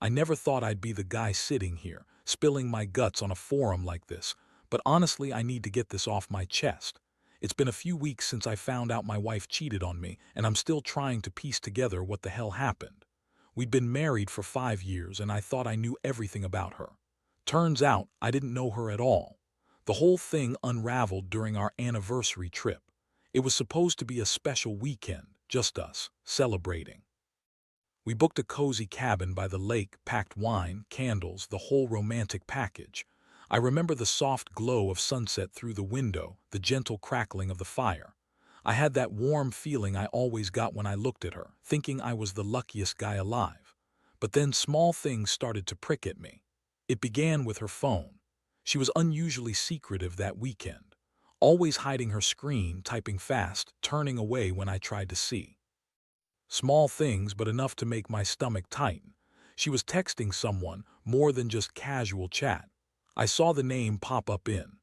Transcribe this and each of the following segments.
I never thought I'd be the guy sitting here, spilling my guts on a forum like this, but honestly, I need to get this off my chest. It's been a few weeks since I found out my wife cheated on me, and I'm still trying to piece together what the hell happened. We'd been married for 5 years, and I thought I knew everything about her. Turns out, I didn't know her at all. The whole thing unraveled during our anniversary trip. It was supposed to be a special weekend, just us, celebrating. We booked a cozy cabin by the lake, packed wine, candles, the whole romantic package. I remember the soft glow of sunset through the window, the gentle crackling of the fire. I had that warm feeling I always got when I looked at her, thinking I was the luckiest guy alive. But then small things started to prick at me. It began with her phone. She was unusually secretive that weekend, always hiding her screen, typing fast, turning away when I tried to see. Small things, but enough to make my stomach tighten. She was texting someone, more than just casual chat. I saw the name pop up in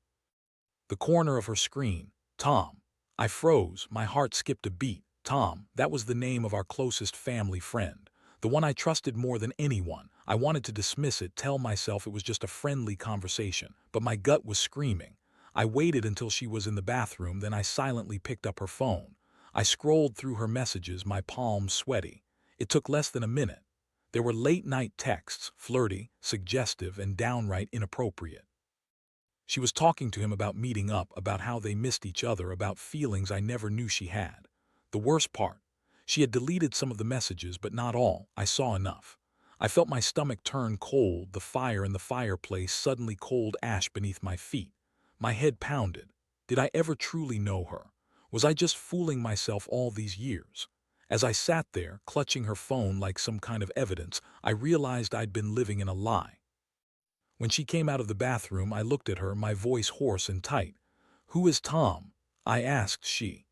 the corner of her screen, Tom. I froze, my heart skipped a beat. Tom, that was the name of our closest family friend, the one I trusted more than anyone. I wanted to dismiss it, tell myself it was just a friendly conversation, but my gut was screaming. I waited until she was in the bathroom, then I silently picked up her phone. I scrolled through her messages, my palms sweaty. It took less than a minute. There were late-night texts, flirty, suggestive, and downright inappropriate. She was talking to him about meeting up, about how they missed each other, about feelings I never knew she had. The worst part, she had deleted some of the messages, but not all. I saw enough. I felt my stomach turn cold, the fire in the fireplace suddenly cold ash beneath my feet. My head pounded. Did I ever truly know her? Was I just fooling myself all these years? As I sat there, clutching her phone like some kind of evidence, I realized I'd been living in a lie. When she came out of the bathroom, I looked at her, my voice hoarse and tight. "Who is Tom?" I asked. She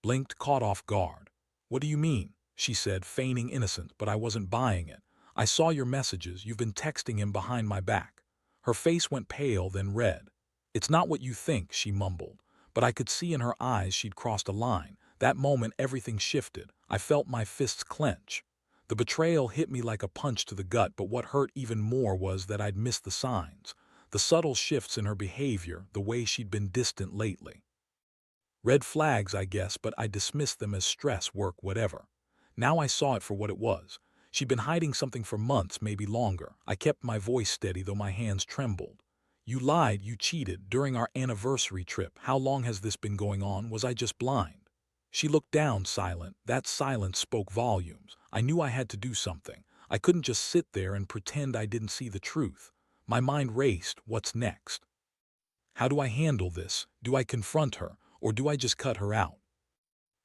blinked, caught off guard. "What do you mean?" she said, feigning innocent, but I wasn't buying it. "I saw your messages. You've been texting him behind my back." Her face went pale, then red. "It's not what you think," she mumbled, but I could see in her eyes she'd crossed a line. That moment, everything shifted. I felt my fists clench. The betrayal hit me like a punch to the gut, but what hurt even more was that I'd missed the signs, the subtle shifts in her behavior, the way she'd been distant lately. Red flags, I guess, but I dismissed them as stress, work, whatever. Now I saw it for what it was. She'd been hiding something for months, maybe longer. I kept my voice steady, though my hands trembled. "You lied, you cheated, during our anniversary trip. How long has this been going on? Was I just blind?" She looked down, silent. That silence spoke volumes. I knew I had to do something. I couldn't just sit there and pretend I didn't see the truth. My mind raced. What's next? How do I handle this? Do I confront her, or do I just cut her out?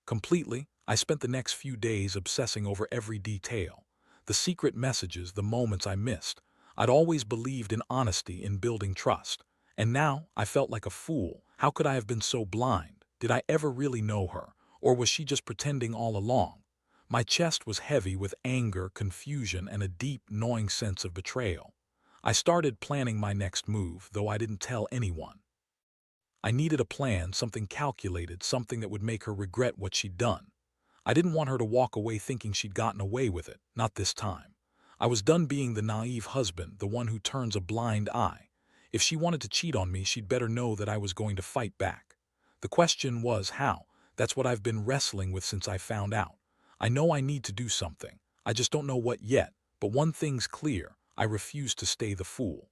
Completely, I spent the next few days obsessing over every detail. The secret messages, the moments I missed. I'd always believed in honesty, in building trust. And now, I felt like a fool. How could I have been so blind? Did I ever really know her? Or was she just pretending all along? My chest was heavy with anger, confusion, and a deep, gnawing sense of betrayal. I started planning my next move, though I didn't tell anyone. I needed a plan, something calculated, something that would make her regret what she'd done. I didn't want her to walk away thinking she'd gotten away with it, not this time. I was done being the naive husband, the one who turns a blind eye. If she wanted to cheat on me, she'd better know that I was going to fight back. The question was how. That's what I've been wrestling with since I found out. I know I need to do something. I just don't know what yet, but one thing's clear. I refuse to stay the fool.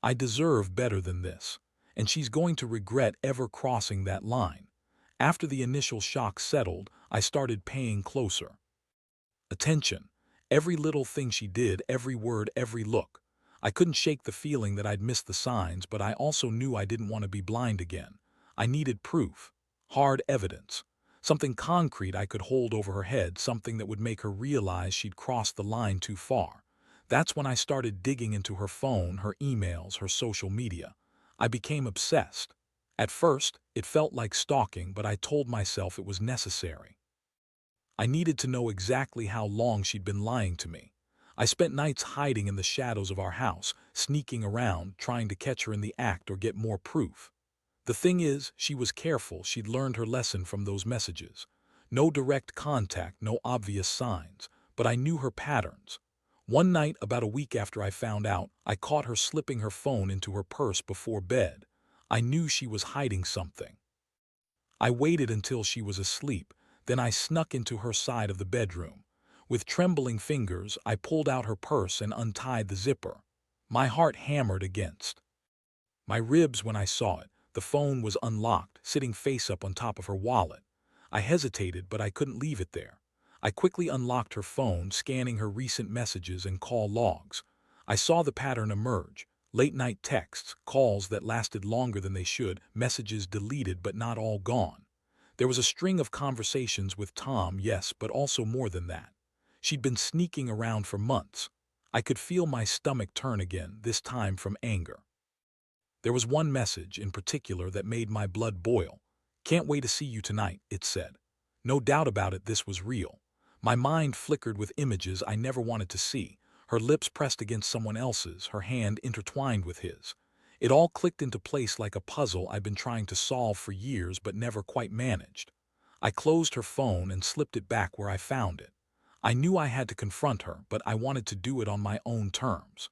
I deserve better than this, and she's going to regret ever crossing that line. After the initial shock settled, I started paying closer attention. Every little thing she did, every word, every look. I couldn't shake the feeling that I'd missed the signs, but I also knew I didn't want to be blind again. I needed proof, hard evidence, something concrete I could hold over her head, something that would make her realize she'd crossed the line too far. That's when I started digging into her phone, her emails, her social media. I became obsessed. At first, it felt like stalking, but I told myself it was necessary. I needed to know exactly how long she'd been lying to me. I spent nights hiding in the shadows of our house, sneaking around, trying to catch her in the act or get more proof. The thing is, she was careful. She'd learned her lesson from those messages. No direct contact, no obvious signs, but I knew her patterns. One night, about a week after I found out, I caught her slipping her phone into her purse before bed. I knew she was hiding something. I waited until she was asleep, then I snuck into her side of the bedroom. With trembling fingers, I pulled out her purse and untied the zipper. My heart hammered against my ribs when I saw it. The phone was unlocked, sitting face up on top of her wallet. I hesitated, but I couldn't leave it there. I quickly unlocked her phone, scanning her recent messages and call logs. I saw the pattern emerge. Late-night texts, calls that lasted longer than they should, messages deleted but not all gone. There was a string of conversations with Tom, yes, but also more than that. She'd been sneaking around for months. I could feel my stomach turn again, this time from anger. There was one message in particular that made my blood boil. "Can't wait to see you tonight," it said. No doubt about it, this was real. My mind flickered with images I never wanted to see. Her lips pressed against someone else's, her hand intertwined with his. It all clicked into place like a puzzle I'd been trying to solve for years but never quite managed. I closed her phone and slipped it back where I found it. I knew I had to confront her, but I wanted to do it on my own terms.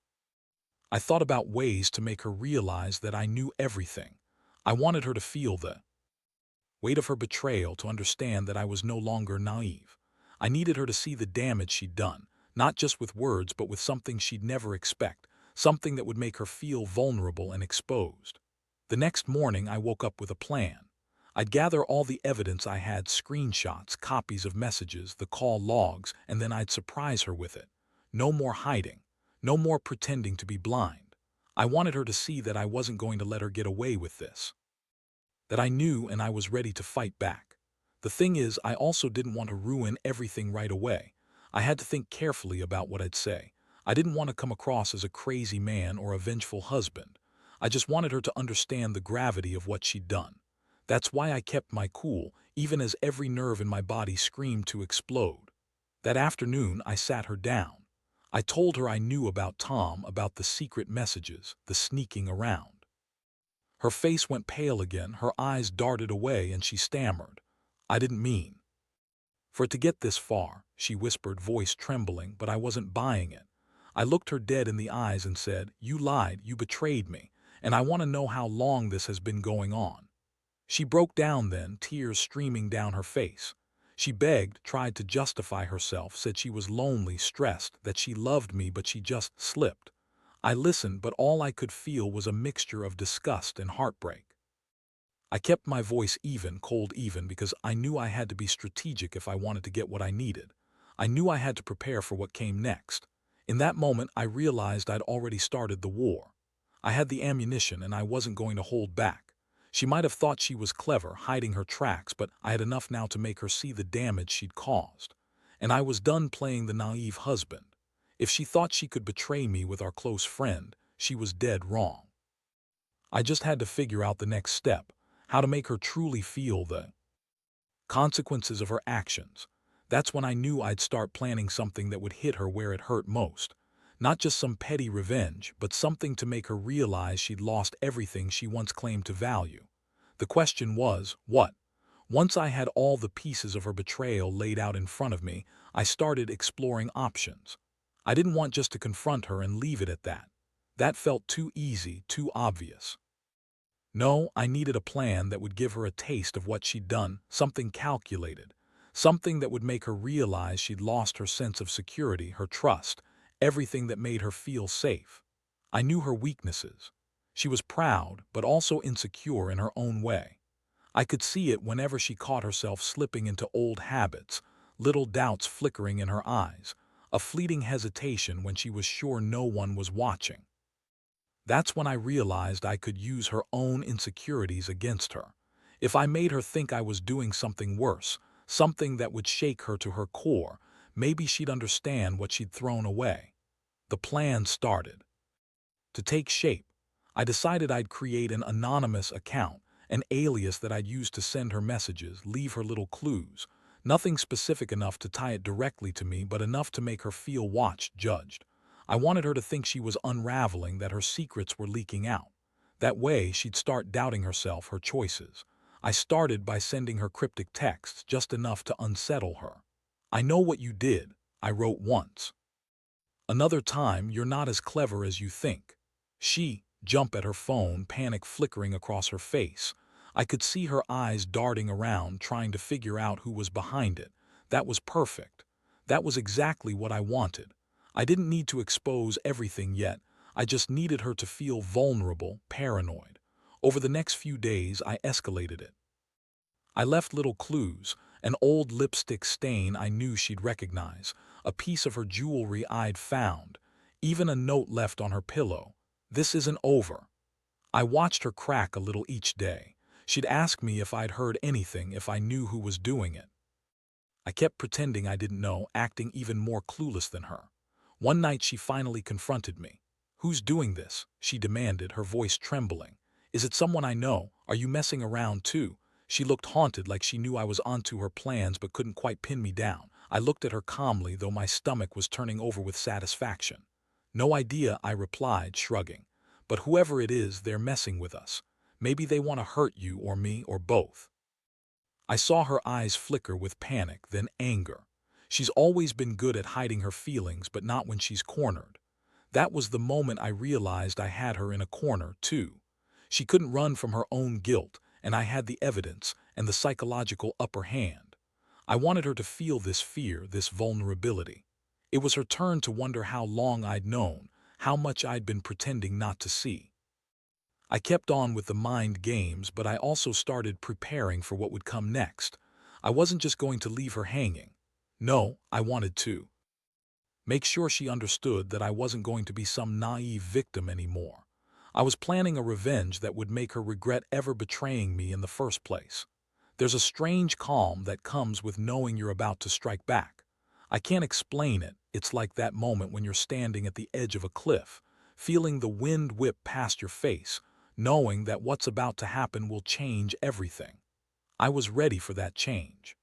I thought about ways to make her realize that I knew everything. I wanted her to feel the weight of her betrayal, to understand that I was no longer naive. I needed her to see the damage she'd done, not just with words but with something she'd never expect, something that would make her feel vulnerable and exposed. The next morning I woke up with a plan. I'd gather all the evidence I had, screenshots, copies of messages, the call logs, and then I'd surprise her with it. No more hiding. No more pretending to be blind. I wanted her to see that I wasn't going to let her get away with this. That I knew and I was ready to fight back. The thing is, I also didn't want to ruin everything right away. I had to think carefully about what I'd say. I didn't want to come across as a crazy man or a vengeful husband. I just wanted her to understand the gravity of what she'd done. That's why I kept my cool, even as every nerve in my body screamed to explode. That afternoon, I sat her down. I told her I knew about Tom, about the secret messages, the sneaking around. Her face went pale again, her eyes darted away, and she stammered. "I didn't mean for it to get this far," she whispered, voice trembling, but I wasn't buying it. I looked her dead in the eyes and said, "You lied, you betrayed me, and I want to know how long this has been going on." She broke down then, tears streaming down her face. She begged, tried to justify herself, said she was lonely, stressed, that she loved me, but she just slipped. I listened, but all I could feel was a mixture of disgust and heartbreak. I kept my voice even, cold even, because I knew I had to be strategic if I wanted to get what I needed. I knew I had to prepare for what came next. In that moment, I realized I'd already started the war. I had the ammunition, and I wasn't going to hold back. She might have thought she was clever, hiding her tracks, but I had enough now to make her see the damage she'd caused. And I was done playing the naive husband. If she thought she could betray me with our close friend, she was dead wrong. I just had to figure out the next step, how to make her truly feel the consequences of her actions. That's when I knew I'd start planning something that would hit her where it hurt most. Not just some petty revenge, but something to make her realize she'd lost everything she once claimed to value. The question was, what? Once I had all the pieces of her betrayal laid out in front of me, I started exploring options. I didn't want just to confront her and leave it at that. That felt too easy, too obvious. No, I needed a plan that would give her a taste of what she'd done, something calculated, something that would make her realize she'd lost her sense of security, her trust, everything that made her feel safe. I knew her weaknesses. She was proud, but also insecure in her own way. I could see it whenever she caught herself slipping into old habits, little doubts flickering in her eyes, a fleeting hesitation when she was sure no one was watching. That's when I realized I could use her own insecurities against her. If I made her think I was doing something worse, something that would shake her to her core, maybe she'd understand what she'd thrown away. The plan started to take shape. I decided I'd create an anonymous account, an alias that I'd use to send her messages, leave her little clues. Nothing specific enough to tie it directly to me, but enough to make her feel watched, judged. I wanted her to think she was unraveling, that her secrets were leaking out. That way, she'd start doubting herself, her choices. I started by sending her cryptic texts, just enough to unsettle her. "I know what you did," I wrote once. Another time, you're not as clever as you think. She jumped at her phone, panic flickering across her face. I could see her eyes darting around, trying to figure out who was behind it. That was perfect. That was exactly what I wanted. I didn't need to expose everything yet. I just needed her to feel vulnerable, paranoid. Over the next few days, I escalated it. I left little clues, an old lipstick stain I knew she'd recognize, a piece of her jewelry I'd found, even a note left on her pillow. This isn't over. I watched her crack a little each day. She'd ask me if I'd heard anything, if I knew who was doing it. I kept pretending I didn't know, acting even more clueless than her. One night she finally confronted me. "Who's doing this?" she demanded, her voice trembling. "Is it someone I know? Are you messing around too?" She looked haunted, like she knew I was onto her plans but couldn't quite pin me down. I looked at her calmly, though my stomach was turning over with satisfaction. "No idea," I replied, shrugging. "But whoever it is, they're messing with us. Maybe they want to hurt you or me or both." I saw her eyes flicker with panic, then anger. She's always been good at hiding her feelings, but not when she's cornered. That was the moment I realized I had her in a corner, too. She couldn't run from her own guilt, and I had the evidence and the psychological upper hand. I wanted her to feel this fear, this vulnerability. It was her turn to wonder how long I'd known, how much I'd been pretending not to see. I kept on with the mind games, but I also started preparing for what would come next. I wasn't just going to leave her hanging. No, I wanted to make sure she understood that I wasn't going to be some naive victim anymore. I was planning a revenge that would make her regret ever betraying me in the first place. There's a strange calm that comes with knowing you're about to strike back. I can't explain it. It's like that moment when you're standing at the edge of a cliff, feeling the wind whip past your face, knowing that what's about to happen will change everything. I was ready for that change.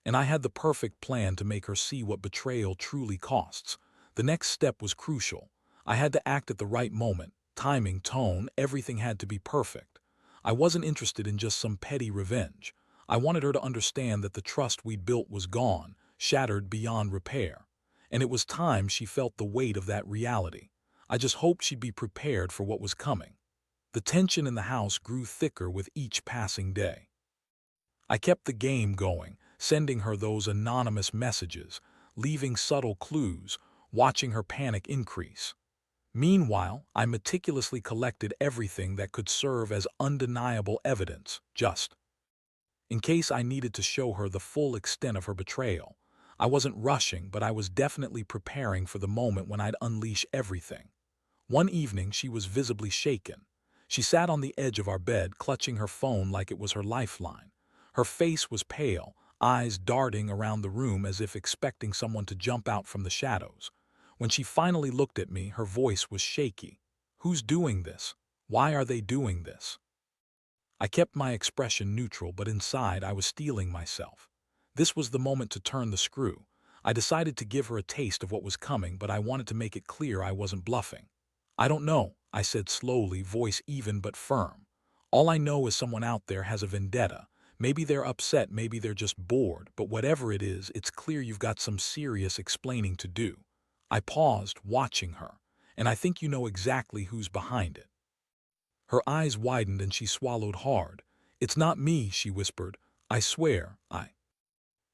And I had the perfect plan to make her see what betrayal truly costs. The next step was crucial. I had to act at the right moment. Timing, tone, everything had to be perfect. I wasn't interested in just some petty revenge. I wanted her to understand that the trust we'd built was gone, shattered beyond repair. And it was time she felt the weight of that reality. I just hoped she'd be prepared for what was coming. The tension in the house grew thicker with each passing day. I kept the game going, sending her those anonymous messages, leaving subtle clues, watching her panic increase. Meanwhile, I meticulously collected everything that could serve as undeniable evidence, just in case I needed to show her the full extent of her betrayal. I wasn't rushing, but I was definitely preparing for the moment when I'd unleash everything. One evening, she was visibly shaken. She sat on the edge of our bed, clutching her phone like it was her lifeline. Her face was pale, eyes darting around the room as if expecting someone to jump out from the shadows. When she finally looked at me, her voice was shaky. "Who's doing this? Why are they doing this?" I kept my expression neutral, but inside I was steeling myself. This was the moment to turn the screw. I decided to give her a taste of what was coming, but I wanted to make it clear I wasn't bluffing. "I don't know," I said slowly, voice even but firm. "All I know is someone out there has a vendetta. Maybe they're upset, maybe they're just bored, but whatever it is, it's clear you've got some serious explaining to do." I paused, watching her, "and I think you know exactly who's behind it." Her eyes widened and she swallowed hard. "It's not me," she whispered. "I swear, I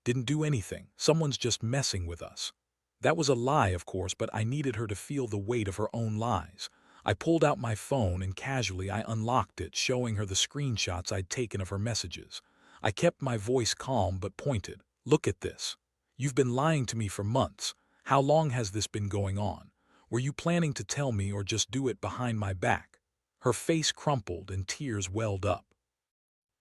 didn't do anything. Someone's just messing with us." That was a lie, of course, but I needed her to feel the weight of her own lies. I pulled out my phone and casually I unlocked it, showing her the screenshots I'd taken of her messages. I kept my voice calm but pointed. "Look at this. You've been lying to me for months. How long has this been going on? Were you planning to tell me or just do it behind my back?" Her face crumpled and tears welled up.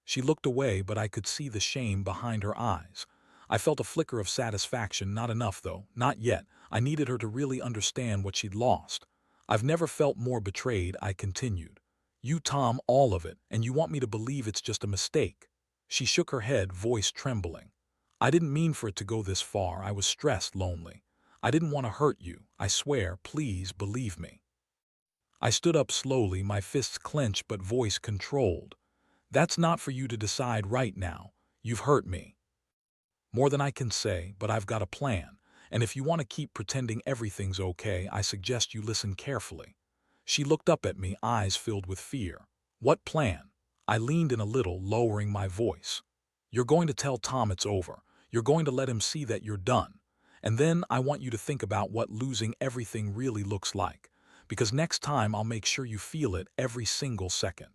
She looked away, but I could see the shame behind her eyes. I felt a flicker of satisfaction. Not enough, though. Not yet. I needed her to really understand what she'd lost. "I've never felt more betrayed," I continued. "You, Tom, all of it, and you want me to believe it's just a mistake." She shook her head, voice trembling. "I didn't mean for it to go this far. I was stressed, lonely. I didn't want to hurt you. I swear, please believe me." I stood up slowly, my fists clenched but voice controlled. "That's not for you to decide right now. You've hurt me more than I can say, but I've got a plan, And if you want to keep pretending everything's okay, I suggest you listen carefully." She looked up at me, eyes filled with fear. "What plan?" I leaned in a little, lowering my voice. "You're going to tell Tom it's over. You're going to let him see that you're done. And then I want you to think about what losing everything really looks like. Because next time I'll make sure you feel it every single second."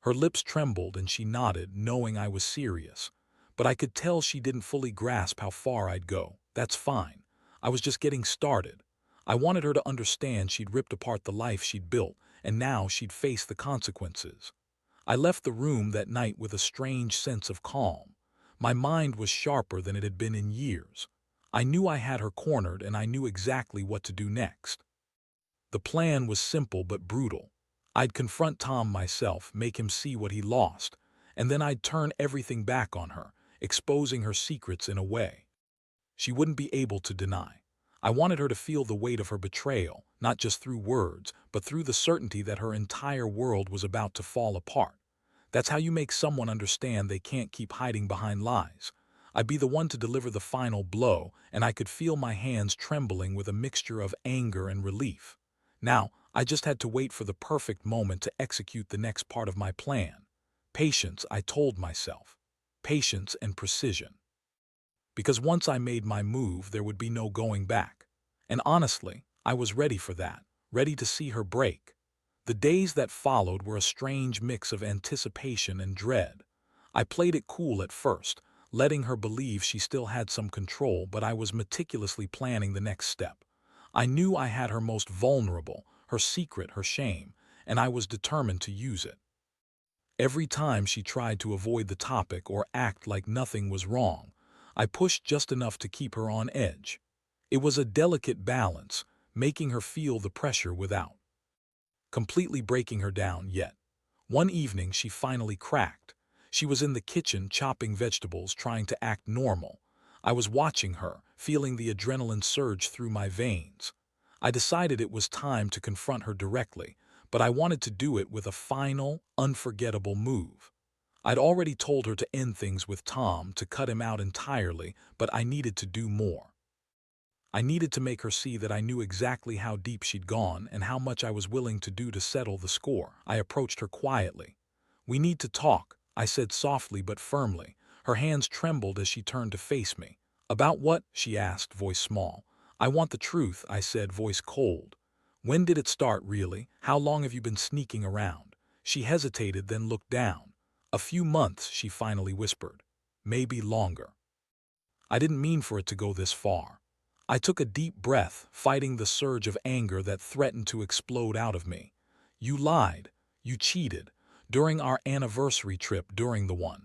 Her lips trembled and she nodded, knowing I was serious. But I could tell she didn't fully grasp how far I'd go. That's fine. I was just getting started. I wanted her to understand she'd ripped apart the life she'd built, and now she'd face the consequences. I left the room that night with a strange sense of calm. My mind was sharper than it had been in years. I knew I had her cornered, and I knew exactly what to do next. The plan was simple but brutal. I'd confront Tom myself, make him see what he lost, and then I'd turn everything back on her, exposing her secrets in a way she wouldn't be able to deny. I wanted her to feel the weight of her betrayal, not just through words, but through the certainty that her entire world was about to fall apart. That's how you make someone understand they can't keep hiding behind lies. I'd be the one to deliver the final blow, and I could feel my hands trembling with a mixture of anger and relief. Now, I just had to wait for the perfect moment to execute the next part of my plan. Patience, I told myself. Patience and precision. Because once I made my move, there would be no going back. And honestly, I was ready for that, ready to see her break. The days that followed were a strange mix of anticipation and dread. I played it cool at first, letting her believe she still had some control, but I was meticulously planning the next step. I knew I had her most vulnerable, her secret, her shame, and I was determined to use it. Every time she tried to avoid the topic or act like nothing was wrong, I pushed just enough to keep her on edge. It was a delicate balance, making her feel the pressure without completely breaking her down yet. One evening she finally cracked. She was in the kitchen chopping vegetables, trying to act normal. I was watching her, feeling the adrenaline surge through my veins. I decided it was time to confront her directly, but I wanted to do it with a final, unforgettable move. I'd already told her to end things with Tom, to cut him out entirely, but I needed to do more. I needed to make her see that I knew exactly how deep she'd gone and how much I was willing to do to settle the score. I approached her quietly. "We need to talk," I said softly but firmly. Her hands trembled as she turned to face me. "About what?" she asked, voice small. "I want the truth," I said, voice cold. "When did it start, really? How long have you been sneaking around?" She hesitated, then looked down. "A few months," she finally whispered. "Maybe longer." I didn't mean for it to go this far. I took a deep breath, fighting the surge of anger that threatened to explode out of me. "You lied. You cheated. During our anniversary trip, during the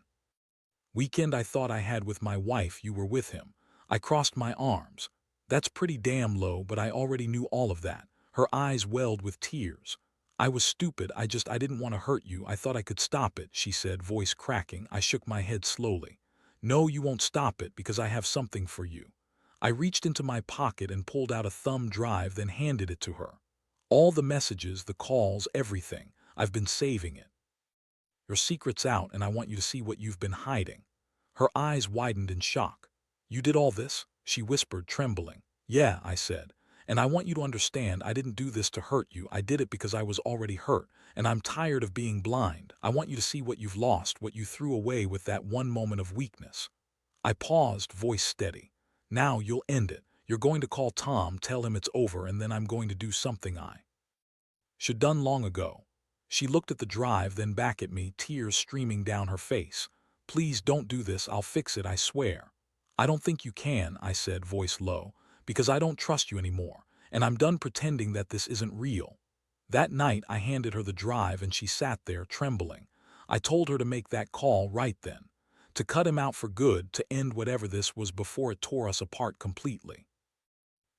weekend I thought I had with my wife, you were with him." I crossed my arms. "That's pretty damn low, but I already knew all of that." Her eyes welled with tears. "I was stupid. I didn't want to hurt you. I thought I could stop it," she said, voice cracking. I shook my head slowly. "No, you won't stop it, because I have something for you." I reached into my pocket and pulled out a thumb drive, then handed it to her. "All the messages, the calls, everything. I've been saving it. Your secret's out, and I want you to see what you've been hiding." Her eyes widened in shock. "You did all this?" she whispered, trembling. "Yeah," I said. "And I want you to understand, I didn't do this to hurt you. I did it because I was already hurt, and I'm tired of being blind. I want you to see what you've lost, what you threw away with that one moment of weakness." I paused, voice steady. "Now you'll end it. You're going to call Tom, tell him it's over, and then I'm going to do something I should done long ago." She looked at the drive, then back at me, tears streaming down her face. "Please don't do this. I'll fix it, I swear." "I don't think you can," I said, voice low, "because I don't trust you anymore, and I'm done pretending that this isn't real." That night I handed her the drive and she sat there, trembling. I told her to make that call right then, to cut him out for good, to end whatever this was before it tore us apart completely.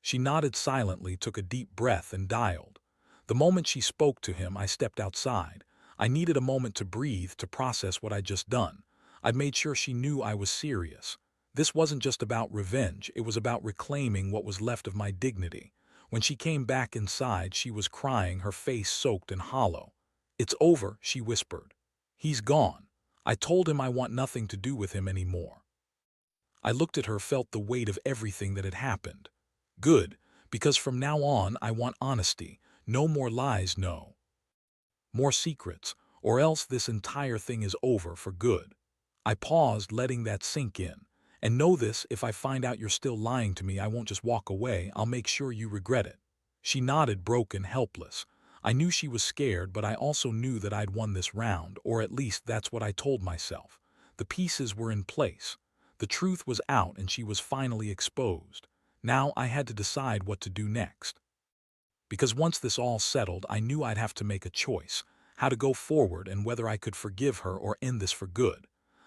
She nodded silently, took a deep breath, and dialed. The moment she spoke to him, I stepped outside. I needed a moment to breathe, to process what I'd just done. I'd made sure she knew I was serious. This wasn't just about revenge, it was about reclaiming what was left of my dignity. When she came back inside, she was crying, her face soaked and hollow. "It's over," she whispered. "He's gone. I told him I want nothing to do with him anymore." I looked at her, felt the weight of everything that had happened. Good, because from now on I want honesty. No more lies, no more secrets, or else this entire thing is over for good. I paused, letting that sink in. And know this, if I find out you're still lying to me, I won't just walk away, I'll make sure you regret it. She nodded, broken, helpless. I knew she was scared, but I also knew that I'd won this round, or at least that's what I told myself. The pieces were in place. The truth was out and she was finally exposed. Now I had to decide what to do next. Because once this all settled, I knew I'd have to make a choice, how to go forward and whether I could forgive her or end this for good.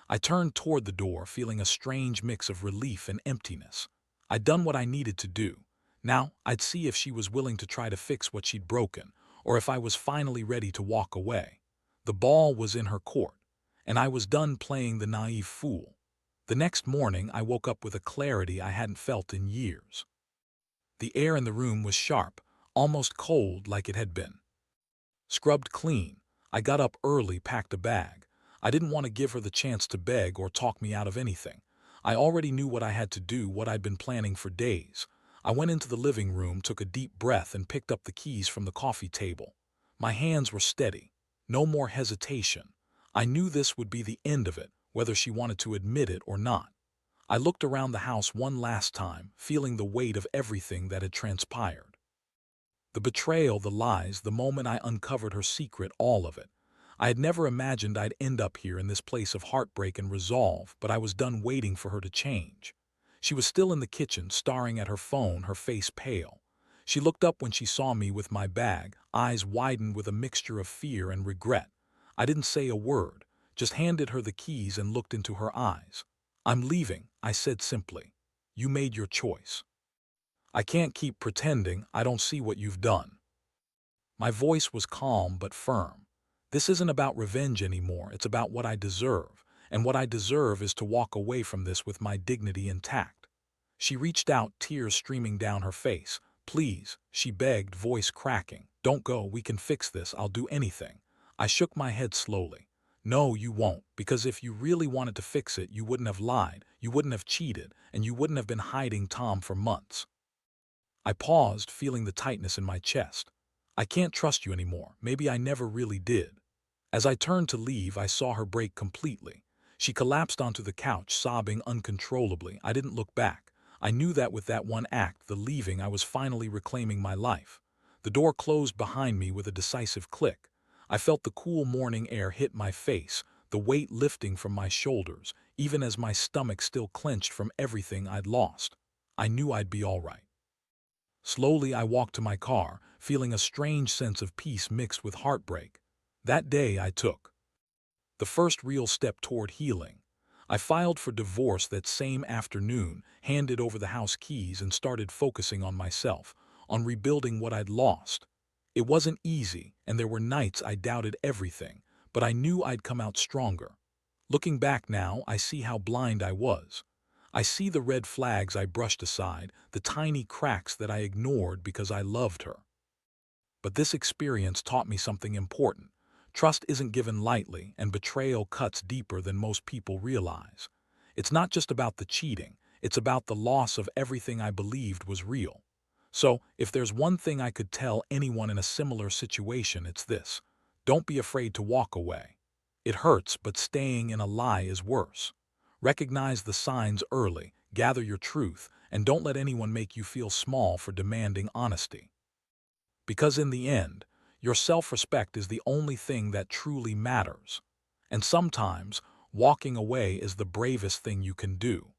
I turned toward the door, feeling a strange mix of relief and emptiness. I'd done what I needed to do. Now, I'd see if she was willing to try to fix what she'd broken, or if I was finally ready to walk away. The ball was in her court, and I was done playing the naive fool. The next morning, I woke up with a clarity I hadn't felt in years. The air in the room was sharp, almost cold, like it had been scrubbed clean. I got up early, packed a bag. I didn't want to give her the chance to beg or talk me out of anything. I already knew what I had to do, what I'd been planning for days. I went into the living room, took a deep breath, and picked up the keys from the coffee table. My hands were steady. No more hesitation. I knew this would be the end of it, whether she wanted to admit it or not. I looked around the house one last time, feeling the weight of everything that had transpired. The betrayal, the lies, the moment I uncovered her secret, all of it. I had never imagined I'd end up here in this place of heartbreak and resolve, but I was done waiting for her to change. She was still in the kitchen, staring at her phone, her face pale. She looked up when she saw me with my bag, eyes widened with a mixture of fear and regret. I didn't say a word, just handed her the keys and looked into her eyes. "I'm leaving," I said simply. "You made your choice. I can't keep pretending I don't see what you've done." My voice was calm but firm. "This isn't about revenge anymore, it's about what I deserve, and what I deserve is to walk away from this with my dignity intact." She reached out, tears streaming down her face. "Please," she begged, voice cracking. "Don't go, we can fix this, I'll do anything." I shook my head slowly. "No, you won't, because if you really wanted to fix it, you wouldn't have lied, you wouldn't have cheated, and you wouldn't have been hiding Tom for months." I paused, feeling the tightness in my chest. "I can't trust you anymore. Maybe I never really did." As I turned to leave, I saw her break completely. She collapsed onto the couch, sobbing uncontrollably. I didn't look back. I knew that with that one act, the leaving, I was finally reclaiming my life. The door closed behind me with a decisive click. I felt the cool morning air hit my face, the weight lifting from my shoulders, even as my stomach still clenched from everything I'd lost. I knew I'd be all right. Slowly, I walked to my car, feeling a strange sense of peace mixed with heartbreak. That day, I took the first real step toward healing. I filed for divorce that same afternoon, handed over the house keys, and started focusing on myself, on rebuilding what I'd lost. It wasn't easy, and there were nights I doubted everything, but I knew I'd come out stronger. Looking back now, I see how blind I was. I see the red flags I brushed aside, the tiny cracks that I ignored because I loved her. But this experience taught me something important. Trust isn't given lightly, and betrayal cuts deeper than most people realize. It's not just about the cheating, it's about the loss of everything I believed was real. So, if there's one thing I could tell anyone in a similar situation, it's this: don't be afraid to walk away. It hurts, but staying in a lie is worse. Recognize the signs early, gather your truth, and don't let anyone make you feel small for demanding honesty. Because in the end, your self-respect is the only thing that truly matters. And sometimes, walking away is the bravest thing you can do.